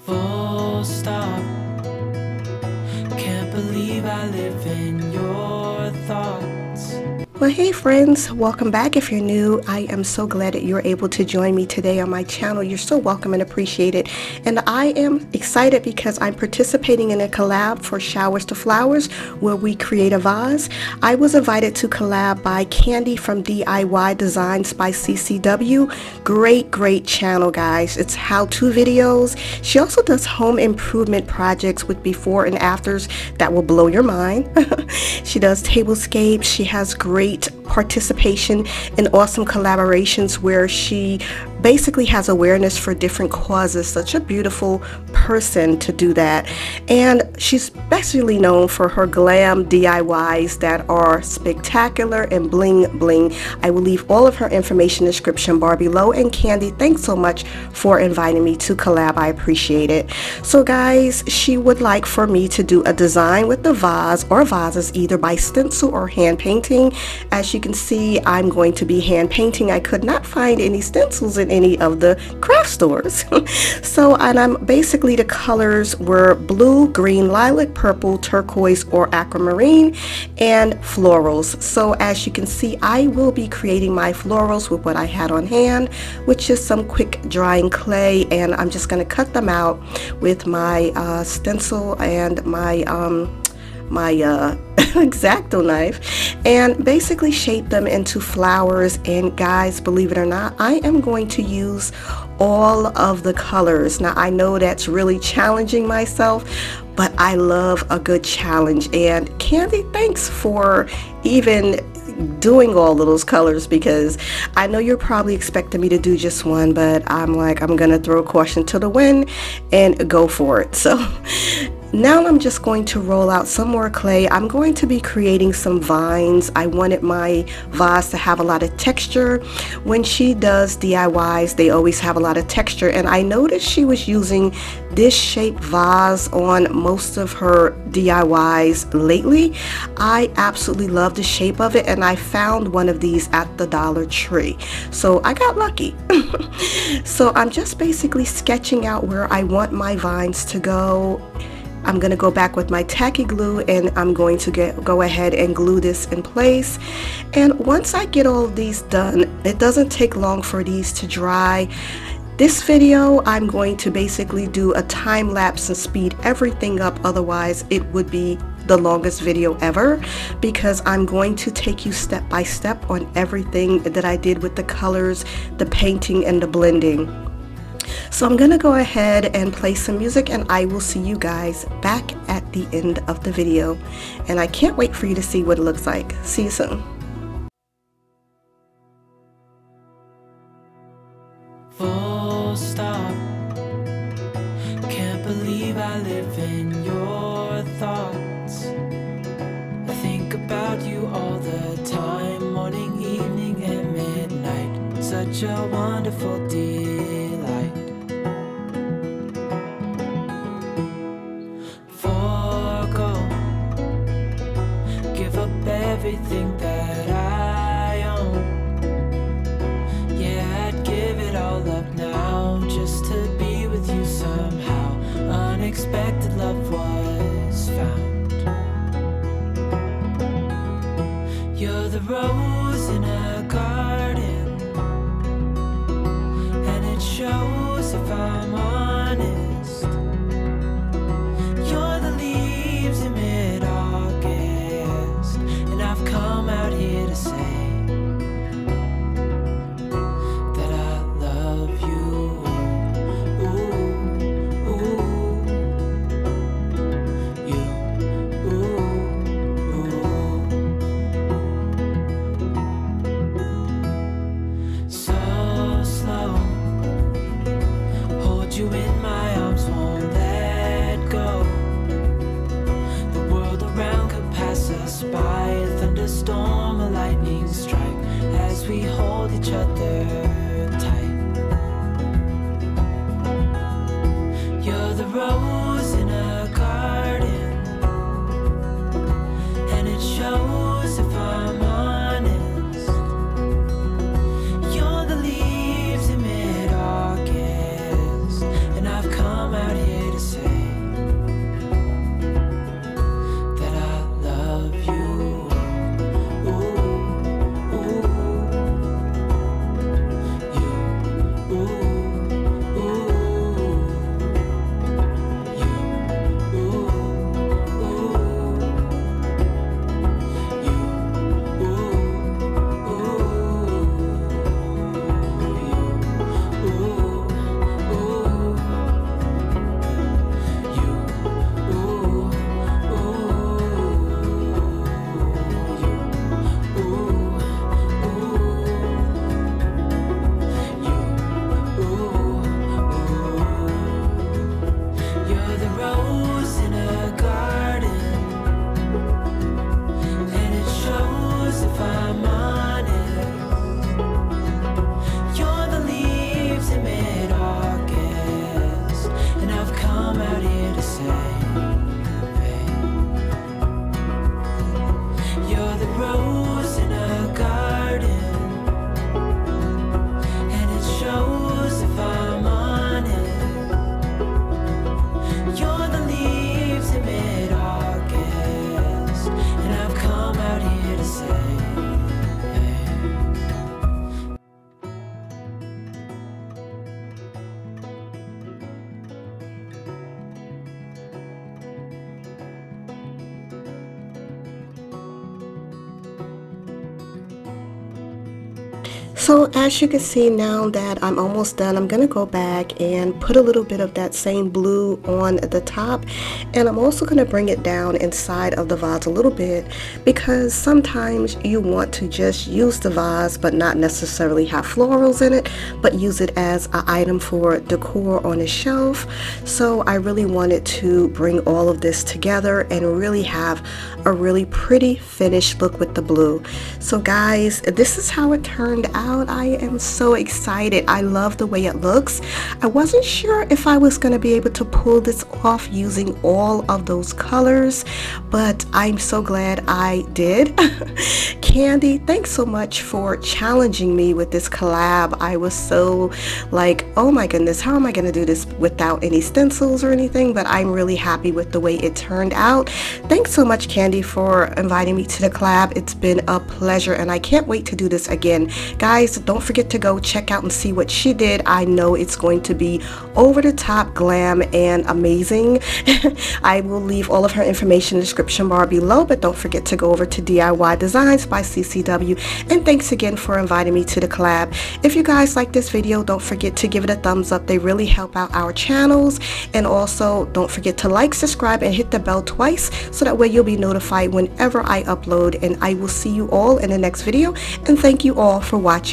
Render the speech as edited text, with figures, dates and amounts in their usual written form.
Full stop. Can't believe I live in your thoughts. Well, hey friends, welcome back. If you're new, I am so glad that you're able to join me today on my channel. You're so welcome and appreciated. And I am excited because I'm participating in a collab for Showers to Flowers where we create a vase. I was invited to collab by Candy from DIY Designs by CCW. Great channel, guys. It's how-to videos. She also does home improvement projects with before and afters that will blow your mind. She does tablescapes. She has great participation in awesome collaborations where she basically has awareness for different causes. Such a beautiful person to do that. And she's basically known for her glam DIYs that are spectacular and bling bling. I will leave all of her information in the description bar below. And Candy, thanks so much for inviting me to collab. I appreciate it. So guys, she would like for me to do a design with the vase or vases either by stencil or hand painting. As you can see, I'm going to be hand painting. I could not find any stencils in any of the craft stores. So, and I'm basically, the colors were blue, green, lilac, purple, turquoise, or aquamarine, and florals. So as you can see, I will be creating my florals with what I had on hand, which is some quick drying clay, and I'm just going to cut them out with my stencil and my X-Acto knife and basically shape them into flowers. And guys, believe it or not, I am going to use all of the colors. Now I know that's really challenging myself, but I love a good challenge. And Candy, thanks for even doing all of those colors, because I know you're probably expecting me to do just one, but I'm like, I'm gonna throw caution to the wind and go for it. So now I'm just going to roll out some more clay. I'm going to be creating some vines. I wanted my vase to have a lot of texture. When she does DIYs, they always have a lot of texture, and I noticed she was using this shaped vase on most of her DIYs lately. I absolutely love the shape of it, and I found one of these at the Dollar Tree. So I got lucky. So I'm just basically sketching out where I want my vines to go. I'm going to go back with my tacky glue and I'm going to go ahead and glue this in place. And once I get all of these done, it doesn't take long for these to dry. This video, I'm going to basically do a time lapse and speed everything up, otherwise it would be the longest video ever, because I'm going to take you step by step on everything that I did with the colors, the painting, and the blending. So I'm gonna go ahead and play some music, and I will see you guys back at the end of the video. And I can't wait for you to see what it looks like. See you soon. Full stop. Can't believe I live in your thoughts. I think about you all the time, morning, evening, and midnight. Such a wonderful delight. Forgo, give up everything that I own. Yeah, I'd give it all up now just to be with you somehow. Unexpected love was found. You're the rose in a garden, and it shows if I'm honest. You're the leaves in mid-August, and I've come out here to say that I love you. Ooh, ooh, you, ooh, ooh. So slow, hold you in my arms, won't let go. The world around could pass us by, a thunderstorm, a lightning strike, as we hold each other tight. You're the rose in a garden, and it shows if I'm honest. You're the leaves in mid-August, and I've come out here So as you can see, now that I'm almost done, I'm going to go back and put a little bit of that same blue on the top, and I'm also going to bring it down inside of the vase a little bit, because sometimes you want to just use the vase but not necessarily have florals in it, but use it as an item for decor on a shelf. So I really wanted to bring all of this together and really have a really pretty finished look with the blue. So guys, this is how it turned out. I am so excited. I love the way it looks. I wasn't sure if I was going to be able to pull this off using all of those colors, but I'm so glad I did. Candy, thanks so much for challenging me with this collab. I was so like, oh my goodness, how am I going to do this without any stencils or anything? But I'm really happy with the way it turned out. Thanks so much, Candy, for inviting me to the collab. It's been a pleasure, and I can't wait to do this again. Guys, don't forget to go check out and see what she did. I know it's going to be over the top, glam, and amazing. I will leave all of her information in the description bar below, but don't forget to go over to DIY Designs by CCW. And thanks again for inviting me to the collab. If you guys like this video, don't forget to give it a thumbs up. They really help out our channels. And also don't forget to like, subscribe, and hit the bell twice, so that way you'll be notified whenever I upload. And I will see you all in the next video, and thank you all for watching.